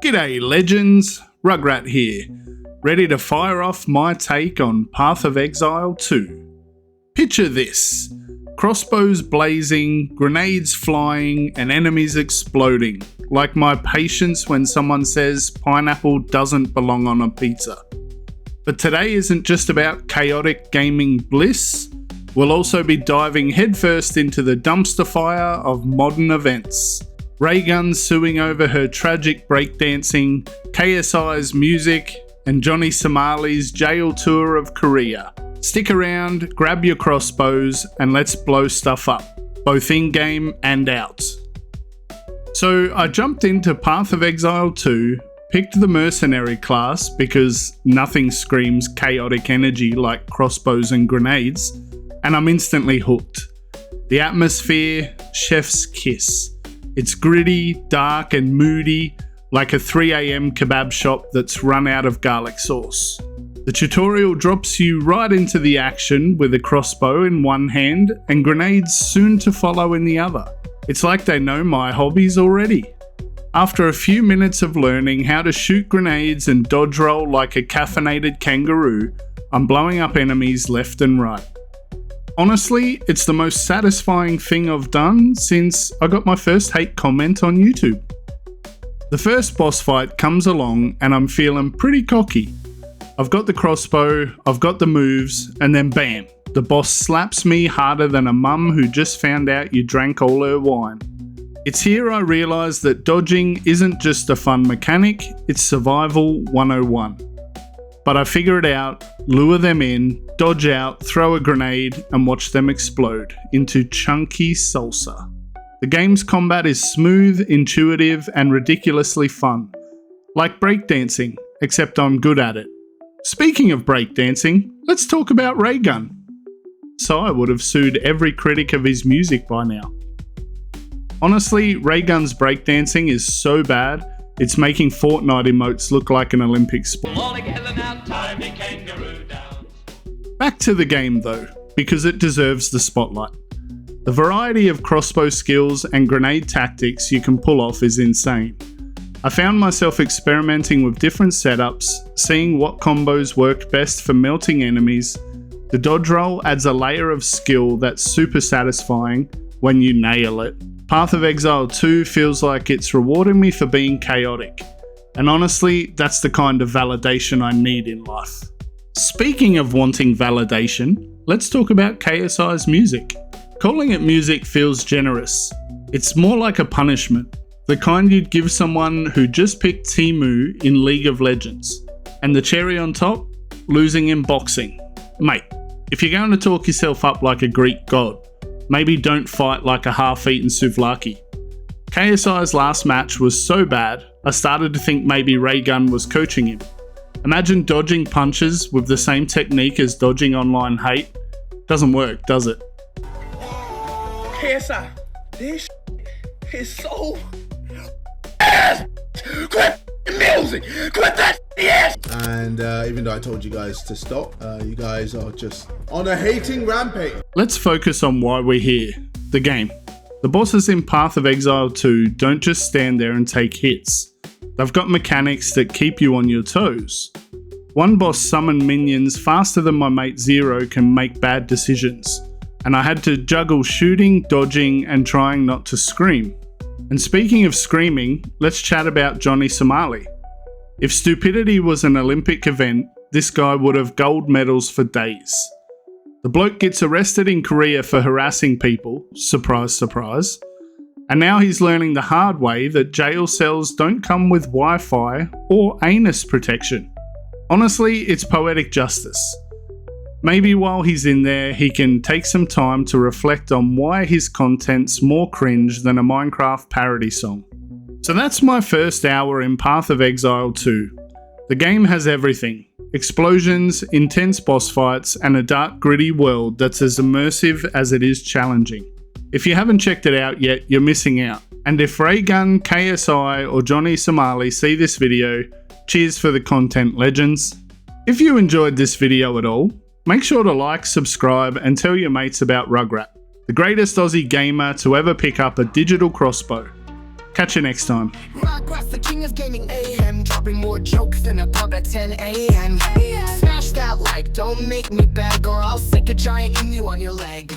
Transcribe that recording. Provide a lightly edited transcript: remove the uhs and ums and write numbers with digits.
G'day legends, Rugrat here, ready to fire off my take on Path of Exile 2. Picture this, crossbows blazing, grenades flying, and enemies exploding, like my patience when someone says pineapple doesn't belong on a pizza. But today isn't just about chaotic gaming bliss, we'll also be diving headfirst into the dumpster fire of modern events. Raygun suing over her tragic breakdancing, KSI's music, and Johnny Somali's jail tour of Korea. Stick around, grab your crossbows, and let's blow stuff up, both in-game and out. So I jumped into Path of Exile 2, picked the mercenary class because nothing screams chaotic energy like crossbows and grenades, and I'm instantly hooked. The atmosphere, chef's kiss. It's gritty, dark and moody, like a 3 AM kebab shop that's run out of garlic sauce. The tutorial drops you right into the action with a crossbow in one hand and grenades soon to follow in the other. It's like they know my hobbies already. After a few minutes of learning how to shoot grenades and dodge roll like a caffeinated kangaroo, I'm blowing up enemies left and right. Honestly, it's the most satisfying thing I've done since I got my first hate comment on YouTube. The first boss fight comes along and I'm feeling pretty cocky. I've got the crossbow, I've got the moves, and then bam, the boss slaps me harder than a mum who just found out you drank all her wine. It's here I realise that dodging isn't just a fun mechanic, it's survival 101. But I figure it out, lure them in, dodge out, throw a grenade, and watch them explode into chunky salsa. The game's combat is smooth, intuitive, and ridiculously fun. Like breakdancing, except I'm good at it. Speaking of breakdancing, let's talk about Raygun. So I would have sued every critic of his music by now. Honestly, Raygun's breakdancing is so bad, it's making Fortnite emotes look like an Olympic sport. Back to the game though, because it deserves the spotlight. The variety of crossbow skills and grenade tactics you can pull off is insane. I found myself experimenting with different setups, seeing what combos work best for melting enemies. The dodge roll adds a layer of skill that's super satisfying when you nail it. Path of Exile 2 feels like it's rewarding me for being chaotic. And honestly, that's the kind of validation I need in life. Speaking of wanting validation, let's talk about KSI's music. Calling it music feels generous. It's more like a punishment, the kind you'd give someone who just picked Timu in League of Legends. And the cherry on top? Losing in boxing. Mate, if you're going to talk yourself up like a Greek god, maybe don't fight like a half-eaten souvlaki. KSI's last match was so bad, I started to think maybe Raygun was coaching him. Imagine dodging punches with the same technique as dodging online hate. Doesn't work, does it? KSI, this is so ass. Quit music, quit that ass. And even though I told you guys to stop, you guys are just on a hating rampage. Let's focus on why we're here, the game. The bosses in Path of Exile 2 don't just stand there and take hits. They've got mechanics that keep you on your toes. One boss summoned minions faster than my mate Zero can make bad decisions, and I had to juggle shooting, dodging, and trying not to scream. And speaking of screaming, let's chat about Johnny Somali. If stupidity was an Olympic event, this guy would have gold medals for days. The bloke gets arrested in Korea for harassing people, surprise surprise, and now he's learning the hard way that jail cells don't come with Wi-Fi or anus protection. Honestly, it's poetic justice. Maybe while he's in there, he can take some time to reflect on why his content's more cringe than a Minecraft parody song. So that's my first hour in Path of Exile 2. The game has everything. Explosions, intense boss fights, and a dark, gritty world that's as immersive as it is challenging. If you haven't checked it out yet, you're missing out. And if Raygun, KSI, or Johnny Somali see this video, cheers for the content, legends. If you enjoyed this video at all, make sure to like, subscribe, and tell your mates about Rugrat, the greatest Aussie gamer to ever pick up a digital crossbow. Catch you next time. Rugrat, the king of gaming AM, dropping more jokes than a pub at 10 a.m. Smash that like, don't make me beg, or I'll stick a giant emu on your leg.